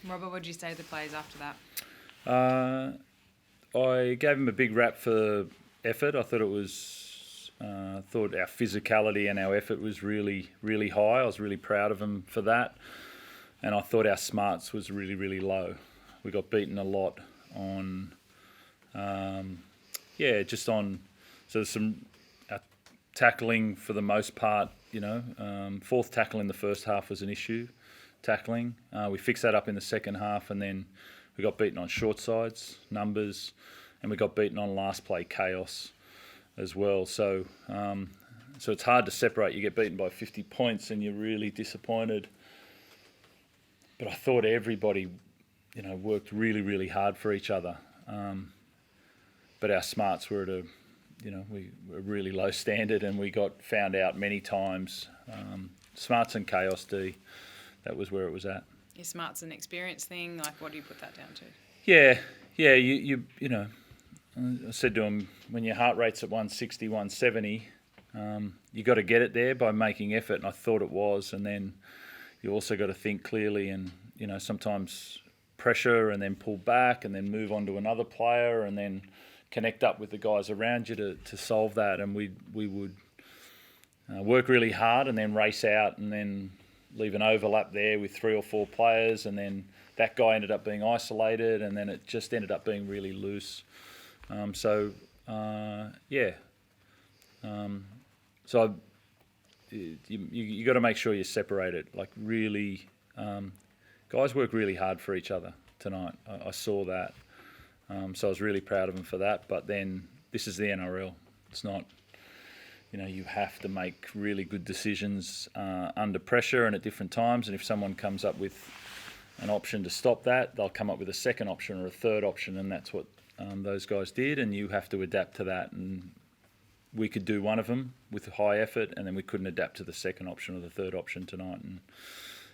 Robert, what did you say to the players after that? I gave him a big rap for effort. I thought it was, thought our physicality and our effort was really, really high. I was really proud of him for that. And I thought our smarts was really, really low. We got beaten a lot on, just on, so there's some tackling for the most part, fourth tackle in the first half was an issue, tackling. We fixed that up in the second half, and then we got beaten on short sides, numbers, and we got beaten on last play chaos as well. So it's hard to separate. You get beaten by 50 points and you're really disappointed. But I thought everybody, worked really, really hard for each other. But our smarts were at a really low standard, and we got found out many times. Smarts and chaos, D, that was where it was at. Your smarts an experience thing? Like, what do you put that down to? Yeah, I said to him, when your heart rate's at 160, 170, you got to get it there by making effort, and I thought it was. And then you also got to think clearly, and sometimes pressure, and then pull back, and then move on to another player, and then connect up with the guys around you to solve that. And we would work really hard, and then race out, and then leave an overlap there with 3 or 4 players, and then that guy ended up being isolated, and then it just ended up being really loose. So you got to make sure you separate it. Like, really, guys work really hard for each other tonight. I saw that. So I was really proud of them for that. But then this is the NRL. It's not, you have to make really good decisions under pressure and at different times. And if someone comes up with an option to stop that, they'll come up with a second option or a third option, and that's what those guys did. And you have to adapt to that. And we could do one of them with high effort, and then we couldn't adapt to the second option or the third option tonight. And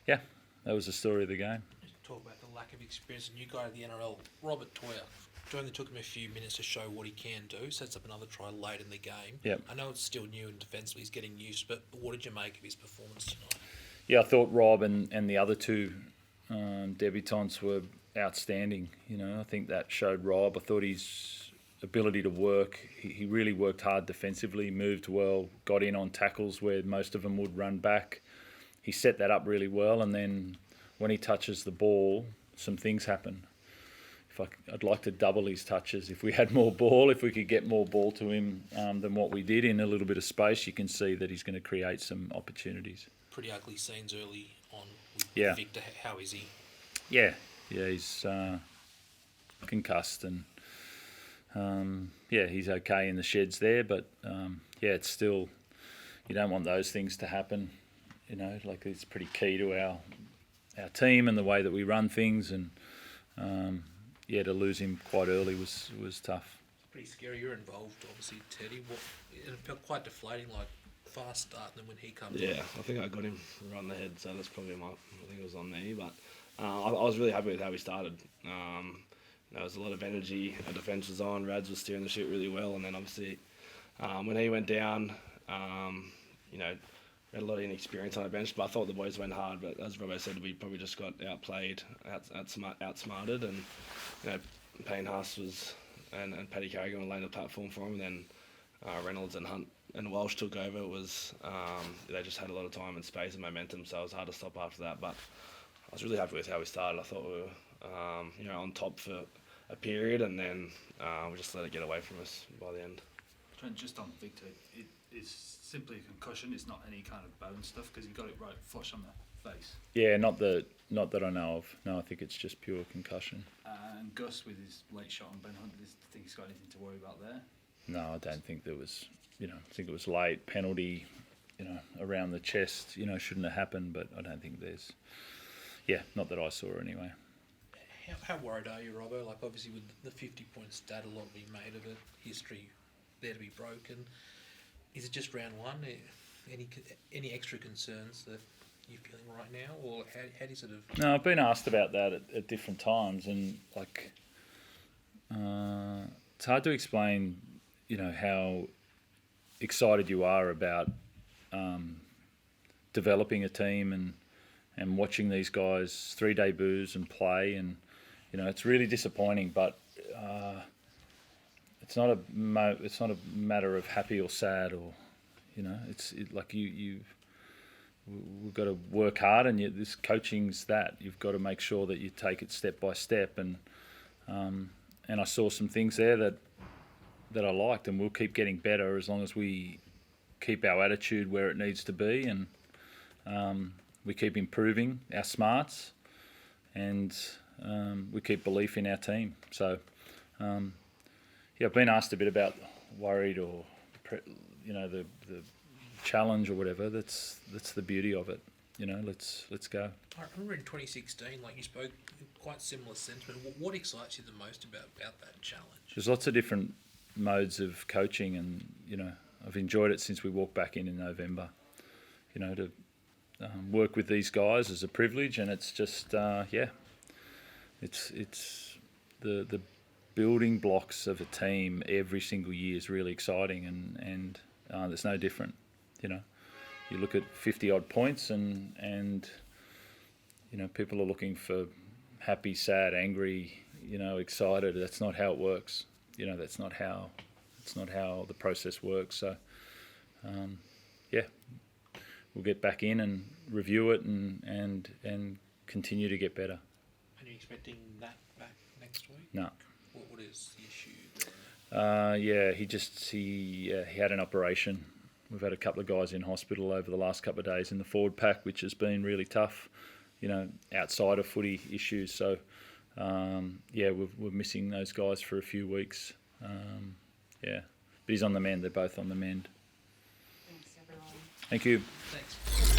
yeah, that was the story of the game. Talk about the lack of experience. A new guy at the NRL, Robert Toyer. It only took him a few minutes to show what he can do. Sets up another try late in the game. Yep. I know it's still new and defensively he's getting used, but what did you make of his performance tonight? Yeah, I thought Rob and the other two debutants were outstanding. I think that showed Rob. I thought his ability to work, he really worked hard defensively, moved well, got in on tackles where most of them would run back. He set that up really well, and then when he touches the ball, some things happen. I'd like to double his touches. If we had more ball, if we could get more ball to him than what we did in a little bit of space, you can see that he's going to create some opportunities. Pretty ugly scenes early on with Victor. How is he? Yeah, he's concussed, and he's okay in the sheds there. But it's still, you don't want those things to happen. Like, it's pretty key to our team and the way that we run things, and to lose him quite early was tough. It's pretty scary. You're involved, obviously, Teddy. It felt quite deflating, like fast start, and then when he comes. Yeah, I think I got him right in the head, so that's probably I think it was on me. But I was really happy with how he started. There was a lot of energy. Our defence was on. Rads was steering the ship really well, and then obviously when he went down, we had a lot of inexperience on the bench, but I thought the boys went hard. But as Robbo said, we probably just got outplayed, outsmarted, and Payne Haas was and Paddy Carrigan were laying the platform for him, and then Reynolds and Hunt and Walsh took over. It was they just had a lot of time and space and momentum, so it was hard to stop after that. But I was really happy with how we started. I thought we were on top for a period, and then we just let it get away from us by the end. Trent, just on Victor, it's simply a concussion. It's not any kind of bone stuff, because he got it right flush on the face. Yeah, not that I know of. No, I think it's just pure concussion. And Gus with his late shot on Ben Hunt, do you think he's got anything to worry about there? No, I don't think there was. I think it was late penalty. Around the chest. Shouldn't have happened, but I don't think there's. Yeah, not that I saw anyway. How worried are you, Robbo? Like, obviously with the 50-point stat, a lot will be made of it. History there to be broken. Is it just round one? Any extra concerns that you're feeling right now, or how do you sort of? No, I've been asked about that at different times, and it's hard to explain. How excited you are about developing a team and watching these guys 3 debuts and play, and it's really disappointing. But it's not a matter of happy or sad, or like we've got to work hard, and this coaching's that you've got to make sure that you take it step by step, and I saw some things there that I liked, and we'll keep getting better as long as we keep our attitude where it needs to be, and we keep improving our smarts, and we keep belief in our team. So, I've been asked a bit about worried or the challenge or whatever. That's the beauty of it. Let's go. I remember in 2016, like you spoke quite similar sentiment. What excites you the most about that challenge? There's lots of different modes of coaching, and I've enjoyed it since we walked back in November. To work with these guys is a privilege, and it's just it's the building blocks of a team every single year is really exciting, and there's no different. You look at 50 odd points, and people are looking for happy, sad, angry, excited. That's not how it works. That's not how the process works. So, we'll get back in and review it and continue to get better. Are you expecting that back next week? No. What is the issue there? He had an operation. We've had a couple of guys in hospital over the last couple of days in the forward pack, which has been really tough, outside of footy issues. So, we're missing those guys for a few weeks. But he's on the mend. They're both on the mend. Thanks, everyone. Thank you. Thanks.